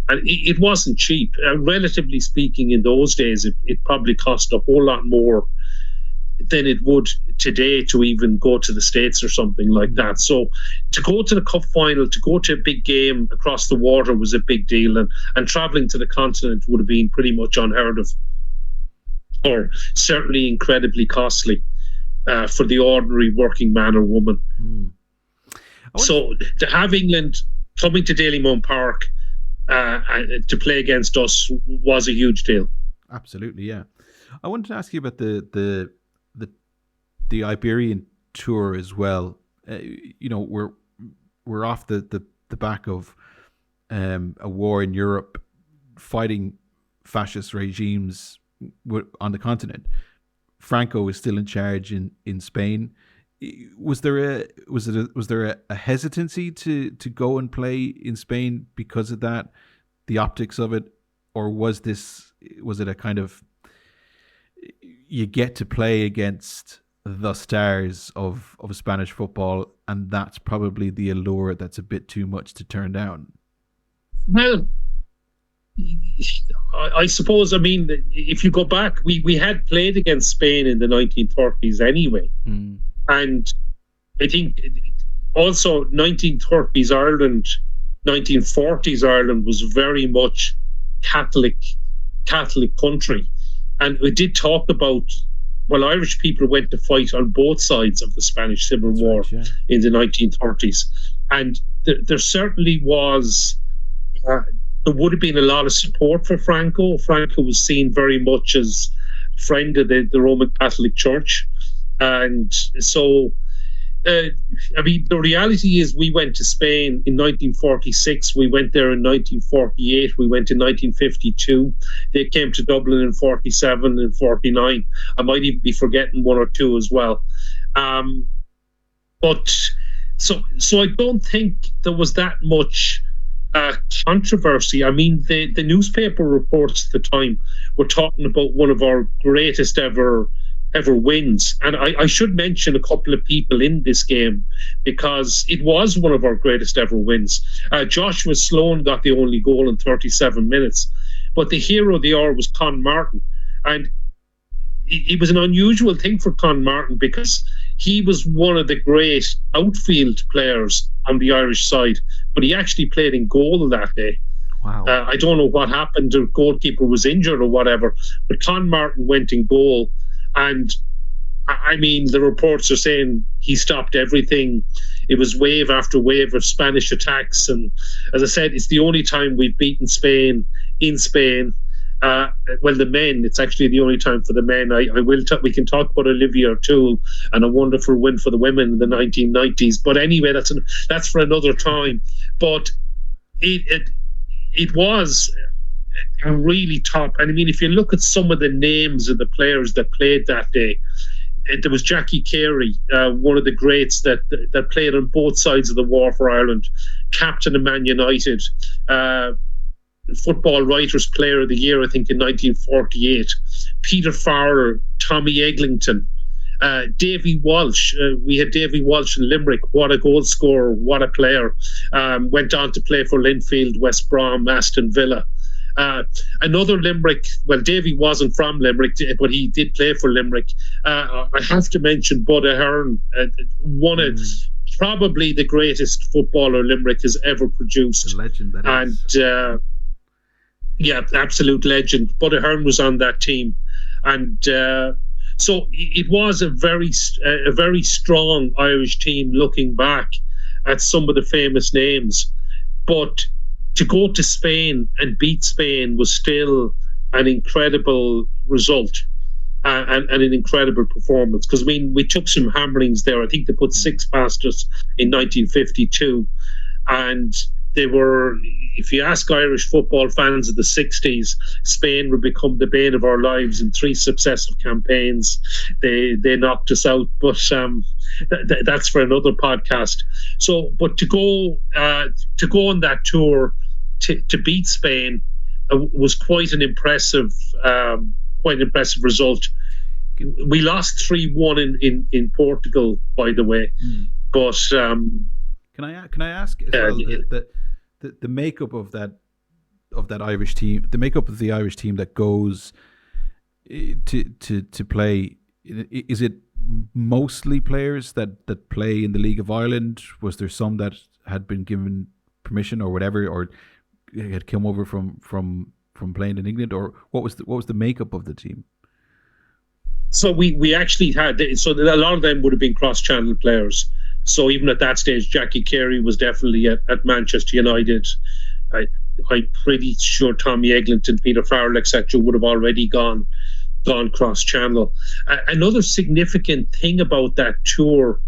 And it wasn't cheap. Relatively speaking, in those days, it probably cost a whole lot more than it would today to even go to the States or something like that. So to go to the cup final, to go to a big game across the water was a big deal, and travelling to the continent would have been pretty much unheard of, or certainly incredibly costly for the ordinary working man or woman. So to have England coming to Dalymount Park to play against us was a huge deal. Absolutely, yeah. I wanted to ask you about the Iberian tour as well. We're off the back of a war in Europe, fighting fascist regimes on the continent. Franco is still in charge in Spain. Was there a hesitancy to go and play in Spain because of that, the optics of it, or was it a kind of, you get to play against the stars of Spanish football, and that's probably the allure that's a bit too much to turn down. Well, I suppose, I mean, if you go back, we had played against Spain in the 1930s anyway. And I think also 1930s Ireland, 1940s Ireland was very much Catholic country. And we did talk about, well, Irish people went to fight on both sides of the Spanish Civil War in the 1930s. And there certainly was, there would have been a lot of support for Franco. Franco was seen very much as a friend of the Roman Catholic Church. And so, I mean, the reality is we went to Spain in 1946. We went there in 1948. We went in 1952. They came to Dublin in 47 and 49. I might even be forgetting one or two as well. But so I don't think there was that much controversy. I mean, the newspaper reports at the time were talking about one of our greatest ever wins. And I should mention a couple of people in this game because it was one of our greatest ever wins. Joshua Sloan got the only goal in 37 minutes, but the hero of the hour was Con Martin. And it was an unusual thing for Con Martin because he was one of the great outfield players on the Irish side, but he actually played in goal that day. Wow. I don't know what happened. The goalkeeper was injured or whatever, but Con Martin went in goal. And I mean, the reports are saying he stopped everything. It was wave after wave of Spanish attacks. And as I said, it's the only time we've beaten Spain in Spain. Well, the men, it's actually the only time for the men. We can talk about Olivia O'Toole and a wonderful win for the women in the 1990s. But anyway, that's for another time. But it was a really top. And I mean, if you look at some of the names of the players that played that day, there was Jackie Carey, one of the greats that played on both sides of the war for Ireland, captain of Man United, Football Writers Player of the Year, I think, in 1948. Peter Farrell, Tommy Eglinton, Davy Walsh. We had Davy Walsh in Limerick. What a goal scorer, what a player. Went on to play for Linfield, West Brom, Aston Villa. Another Limerick, well, Davy wasn't from Limerick, but he did play for Limerick. I have to mention Bud Ahern, one of probably the greatest footballer Limerick has ever produced. The legend that is. Yeah, absolute legend. Bud Ahern was on that team. And so it was a very strong Irish team looking back at some of the famous names. But to go to Spain and beat Spain was still an incredible result and an incredible performance. Because, I mean, we took some hammerings there. I think they put 6 past us in 1952. And they were, if you ask Irish football fans of the 60s, Spain would become the bane of our lives in 3 successive campaigns. They knocked us out, but that's for another podcast. So, but to go on that tour to beat Spain was quite an impressive result. We lost 3-1 in Portugal, by the way. But can I ask as well the makeup of that Irish team, the makeup of the Irish team that goes to play? Is it mostly players that play in the League of Ireland? Was there some that had been given permission or whatever, or had come over from playing in England, or what was the makeup of the team? So we actually had, so a lot of them would have been cross-channel players. So even at that stage, Jackie Carey was definitely at Manchester United. I'm pretty sure Tommy Eglinton, Peter Farrell, etc., would have already gone cross-channel. Another significant thing about that tour,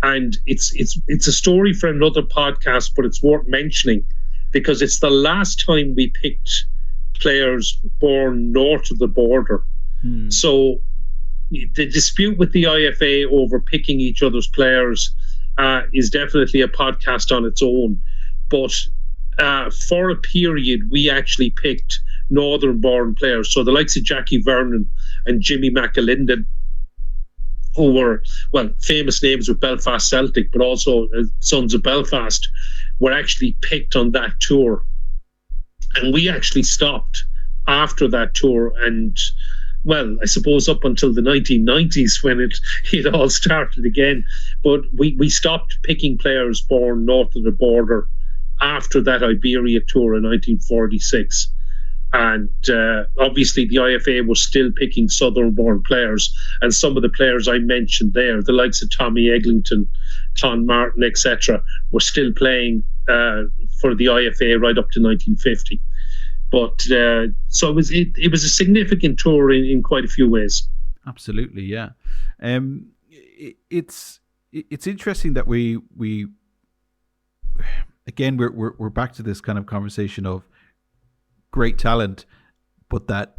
and it's a story for another podcast, but it's worth mentioning because it's the last time we picked players born north of the border. So the dispute with the IFA over picking each other's players is definitely a podcast on its own. But for a period, we actually picked northern-born players. So the likes of Jackie Vernon and Jimmy McAlinden who were, well, famous names with Belfast Celtic, but also Sons of Belfast, were actually picked on that tour. And we actually stopped after that tour, and well, I suppose up until the 1990s when it all started again. But we stopped picking players born north of the border after that Iberia tour in 1946. And obviously the IFA was still picking southern-born players. And some of the players I mentioned there, the likes of Tommy Eglinton, Tom Martin, etc., were still playing for the IFA right up to 1950. But so it was a significant tour in quite a few ways. Absolutely, yeah. It's interesting that we again we're back to this kind of conversation of great talent, but that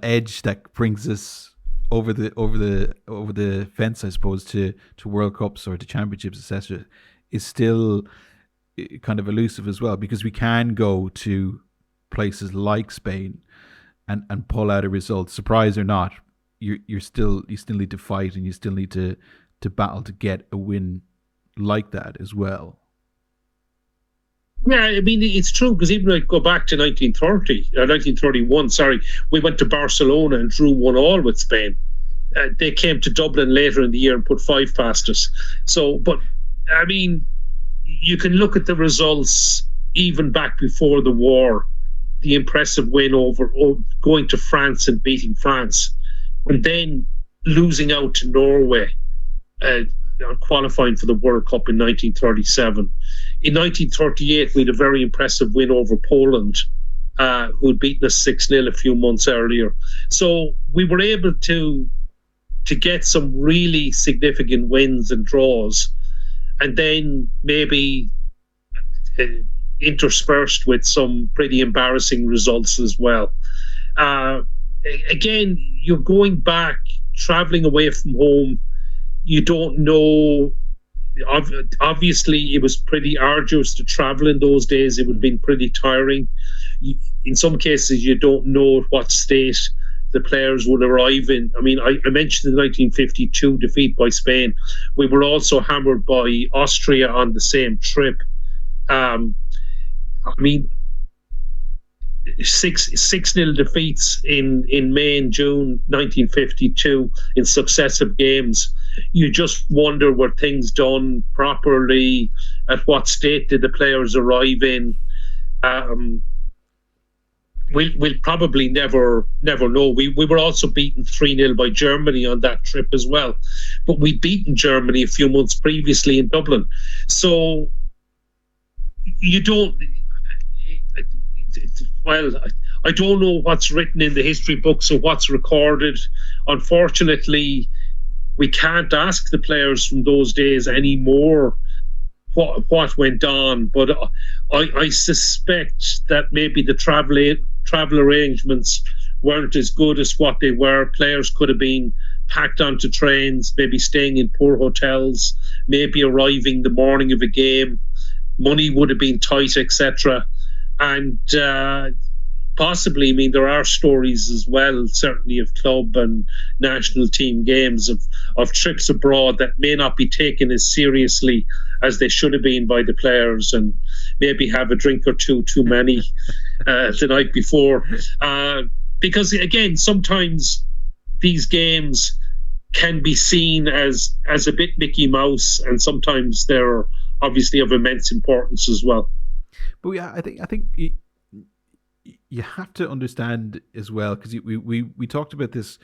edge that brings us over the fence, I suppose, to World Cups or to championships, etc., is still kind of elusive as well, because we can go to places like Spain and pull out a result, surprise or not. You still need to fight, and you still need to battle to get a win like that as well. Yeah, I mean, it's true, because even if I go back to 1931, we went to Barcelona and drew 1-1 with Spain. They came to Dublin later in the year and put 5 past us. So, but I mean, you can look at the results even back before the war. The impressive win over going to France and beating France, and then losing out to Norway, qualifying for the World Cup in 1937. In 1938, we had a very impressive win over Poland, who had beaten us 6-0 a few months earlier. So we were able to get some really significant wins and draws, and then maybe interspersed with some pretty embarrassing results as well. Again, you're going back, traveling away from home. You don't know. Obviously, it was pretty arduous to travel in those days. It would have been pretty tiring. In some cases, you don't know what state the players would arrive in. I mean, I mentioned the 1952 defeat by Spain. We were also hammered by Austria on the same trip. I mean, 6-0 defeats in May and June 1952 in successive games. You just wonder, were things done properly? At what state did the players arrive in? We'll probably never know. We were also beaten 3-0 by Germany on that trip as well. But we'd beaten Germany a few months previously in Dublin. So you don't... Well, I don't know what's written in the history books or what's recorded. Unfortunately, we can't ask the players from those days anymore what went on. But I suspect that maybe the travel arrangements weren't as good as what they were. Players could have been packed onto trains, maybe staying in poor hotels, maybe arriving the morning of a game. Money would have been tight, etc. And possibly, I mean, there are stories as well, certainly of club and national team games, of trips abroad that may not be taken as seriously as they should have been by the players, and maybe have a drink or two too many the night before. Because, again, sometimes these games can be seen as a bit Mickey Mouse, and sometimes they're obviously of immense importance as well. But yeah, I think you have to understand as well, because we talked about this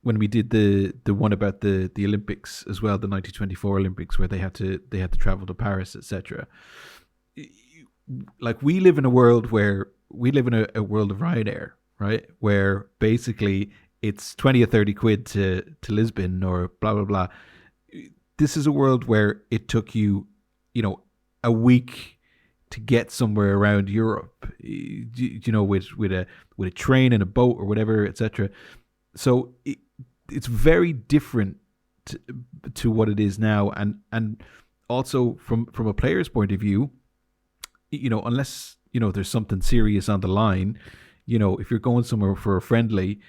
when we did the one about the Olympics as well, the 1924 Olympics, where they had to travel to Paris, etc. Like, we live in a world of Ryanair, right? Where basically it's 20 or 30 quid to Lisbon or blah blah blah. This is a world where it took you a week to get somewhere around Europe, with a train and a boat or whatever, etc. So it's very different to what it is now, and also from a player's point of view, unless there's something serious on the line, if you're going somewhere for a friendly,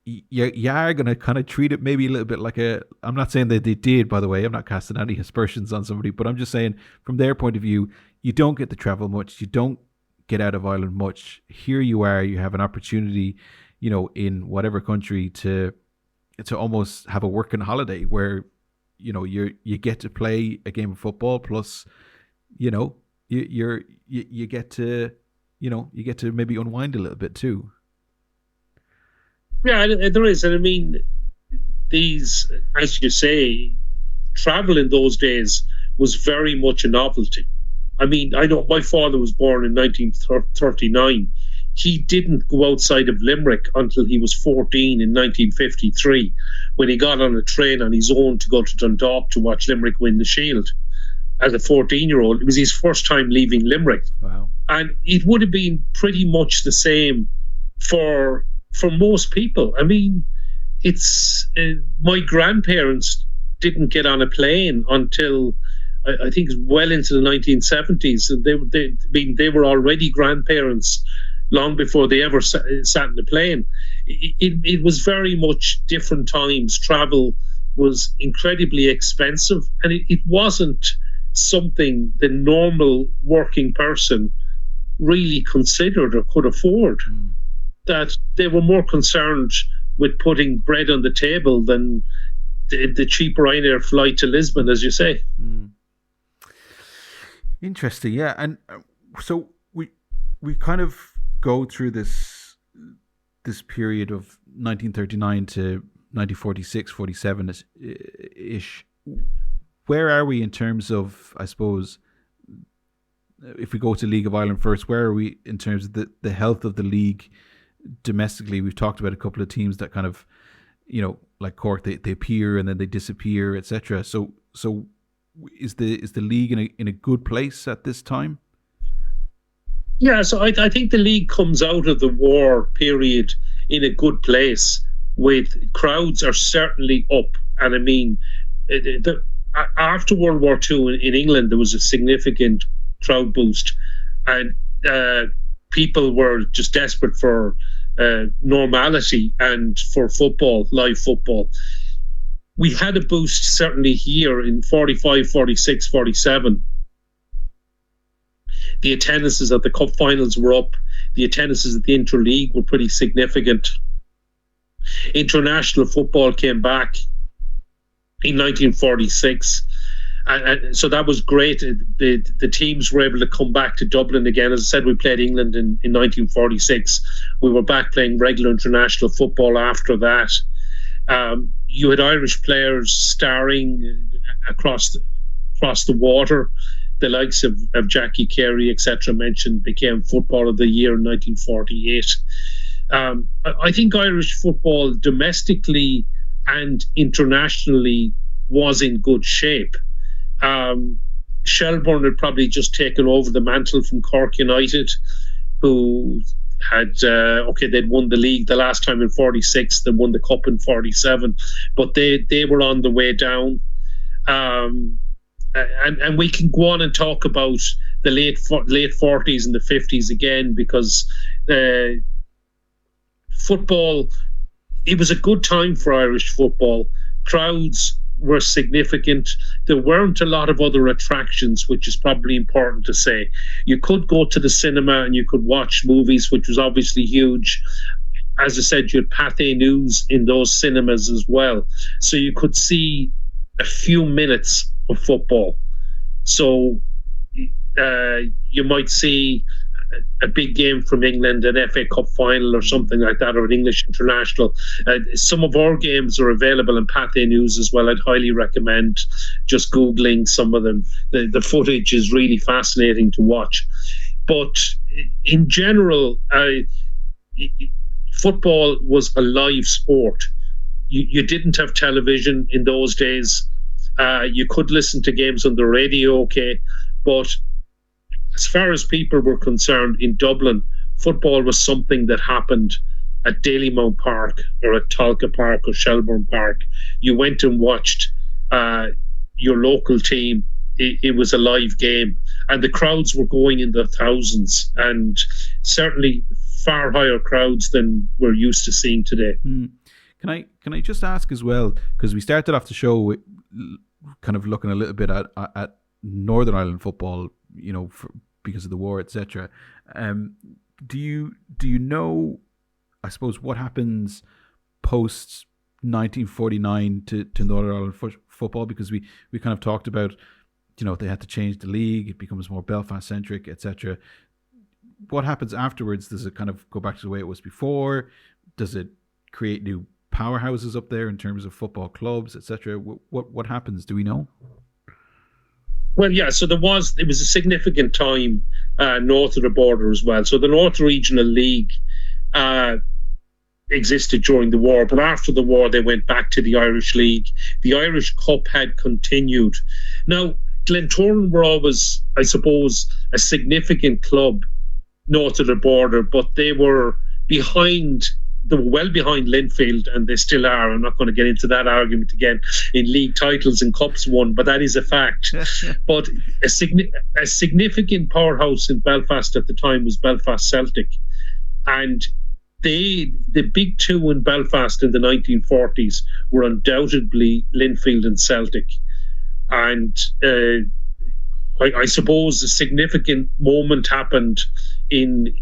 you are going to kind of treat it maybe a little bit like I'm not saying that they did, by the way. I'm not casting any aspersions on somebody, but I'm just saying from their point of view, you don't get to travel much. You don't get out of Ireland much. Here you are, you have an opportunity, in whatever country to almost have a working holiday where, you get to play a game of football plus, you get to, you get to maybe unwind a little bit too. Yeah, there is. And I mean, these, as you say, travel in those days was very much a novelty. I mean, I know my father was born in 1939. He didn't go outside of Limerick until he was 14 in 1953, when he got on a train on his own to go to Dundalk to watch Limerick win the Shield. As a 14-year-old, it was his first time leaving Limerick. Wow. And it would have been pretty much the same for most people. I mean, it's my grandparents didn't get on a plane until I think well into the 1970s. They were already grandparents long before they ever sat in a plane. It was very much different times. Travel was incredibly expensive, and it wasn't something the normal working person really considered or could afford. That they were more concerned with putting bread on the table than the cheap Ryanair flight to Lisbon, as you say. Interesting, yeah. And so we kind of go through this period of 1939 to 1946, 47 ish. Where are we in terms of, I suppose, if we go to League of Ireland first, where are we in terms of the health of the league domestically? We've talked about a couple of teams that kind of, like Cork, they appear and then they disappear, etc. So is the league in a good place at this time? Yeah, so I think the league comes out of the war period in a good place, with crowds are certainly up. And I mean, after World War II in England, there was a significant crowd boost, and people were just desperate for normality and for football, live football. We had a boost certainly here in 45, 46, 47. The attendances at the cup finals were up. The attendances at the interleague were pretty significant. International football came back in 1946. And so that was great. The teams were able to come back to Dublin again. As I said, we played England in 1946. We were back playing regular international football after that. You had Irish players starring across the water. The likes of Jackie Carey, etc., became Football of the Year in 1948. I think Irish football domestically and internationally was in good shape. Shelbourne had probably just taken over the mantle from Cork United, who had they'd won the league the last time in 46. They won the cup in 47, but they were on the way down. And we can go on and talk about the late 40s and the 50s again, because football, it was a good time for Irish football. Crowds were significant. There weren't a lot of other attractions, which is probably important to say. You could go to the cinema and you could watch movies, which was obviously huge. As I said, you had Pathé News in those cinemas as well. So you could see a few minutes of football. So you might see a big game from England, an FA Cup final or something like that, or an English international. Some of our games are available in Pathé News as well. I'd highly recommend just Googling some of them. The footage is really fascinating to watch. But in general, football was a live sport. You didn't have television in those days. You could listen to games on the radio, okay, but as far as people were concerned in Dublin, football was something that happened at Dalymount Park or at Tolka Park or Shelbourne Park. You went and watched your local team. It was a live game, and the crowds were going in the thousands, and certainly far higher crowds than we're used to seeing today. Can I just ask as well, because we started off the show with kind of looking a little bit at Northern Ireland football, because of the war, etc. Do you know, I suppose, what happens post 1949 to Northern Ireland football? Because we kind of talked about, they had to change the league, it becomes more Belfast centric, etc. What happens afterwards? Does it kind of go back to the way it was before? Does it create new powerhouses up there in terms of football clubs, etc.? What happens? Do we know? Well, yeah. So it was a significant time north of the border as well. So the North Regional League existed during the war, but after the war they went back to the Irish League. The Irish Cup had continued. Now, Glentoran were always, I suppose, a significant club north of the border, but they were well behind Linfield, and they still are. I'm not going to get into that argument again in league titles and cups won, but that is a fact. But a significant powerhouse in Belfast at the time was Belfast Celtic, and the big two in Belfast in the 1940s were undoubtedly Linfield and Celtic. And I suppose a significant moment happened in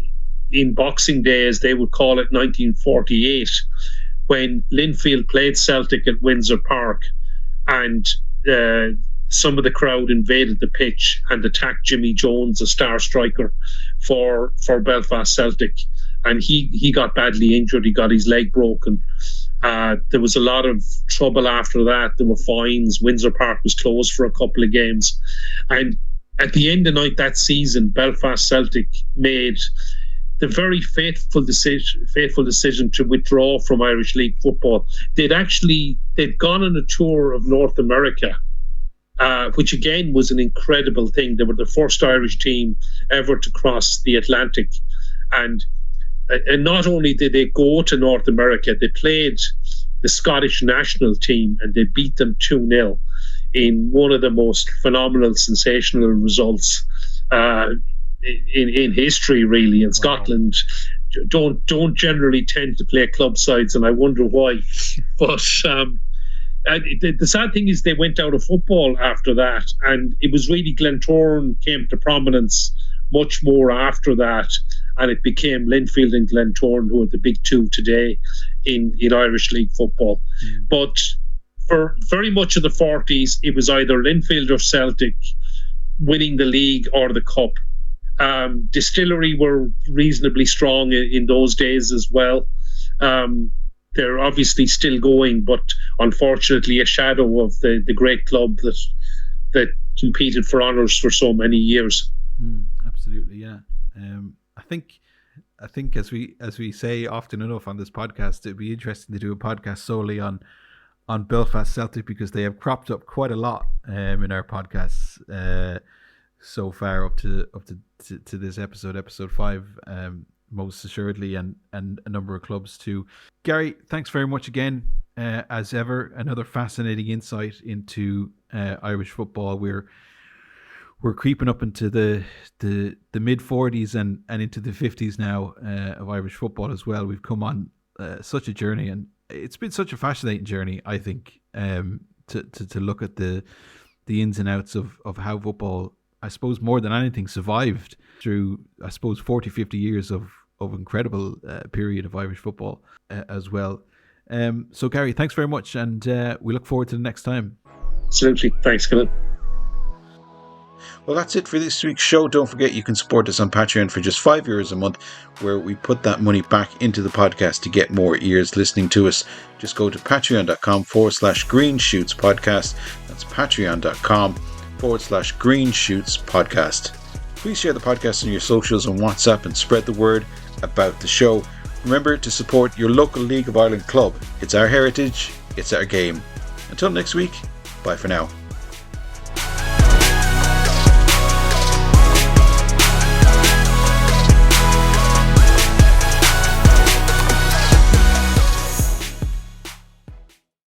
Boxing Day, as they would call it, 1948, when Linfield played Celtic at Windsor Park, and some of the crowd invaded the pitch and attacked Jimmy Jones, a star striker for Belfast Celtic, and he got badly injured. He got his leg broken. There was a lot of trouble after that. There were fines. Windsor Park was closed for a couple of games, and at the end of the night that season, Belfast Celtic made the very fateful decision to withdraw from Irish League football. They'd gone on a tour of North America, which again was an incredible thing. They were the first Irish team ever to cross the Atlantic, and not only did they go to North America, they played the Scottish national team and they beat them 2-0 in one of the most phenomenal, sensational results in history, really. And Scotland don't generally tend to play club sides, and I wonder why. But the sad thing is they went out of football after that, and it was really Glentoran came to prominence much more after that, and it became Linfield and Glentoran who are the big two today in Irish League football. But for very much of the 40s, it was either Linfield or Celtic winning the league or the cup. Distillery were reasonably strong in those days as well. They're obviously still going, but unfortunately a shadow of the great club that competed for honours for so many years. Absolutely, yeah. I think as we say often enough on this podcast, it'd be interesting to do a podcast solely on Belfast Celtic, because they have cropped up quite a lot in our podcasts so far up to this episode 5, most assuredly, and a number of clubs too. Gary, thanks very much again. As ever, another fascinating insight into Irish football. We're creeping up into the mid 40s and into the 50s now of Irish football as well. We've come on such a journey, and it's been such a fascinating journey, I think, to look at the ins and outs of how football, I suppose, more than anything, survived through, I suppose, 40, 50 years of incredible period of Irish football as well. So, Gary, thanks very much, and we look forward to the next time. Absolutely. Thanks, Kehlan. Well, that's it for this week's show. Don't forget you can support us on Patreon for just €5 a month, where we put that money back into the podcast to get more ears listening to us. Just go to patreon.com/Green Shoots Podcast. That's patreon.com/Green Shoots Podcast. Please share the podcast on your socials and WhatsApp and spread the word about the show. Remember to support your local League of Ireland club. It's our heritage, it's our game. Until next week, bye for now.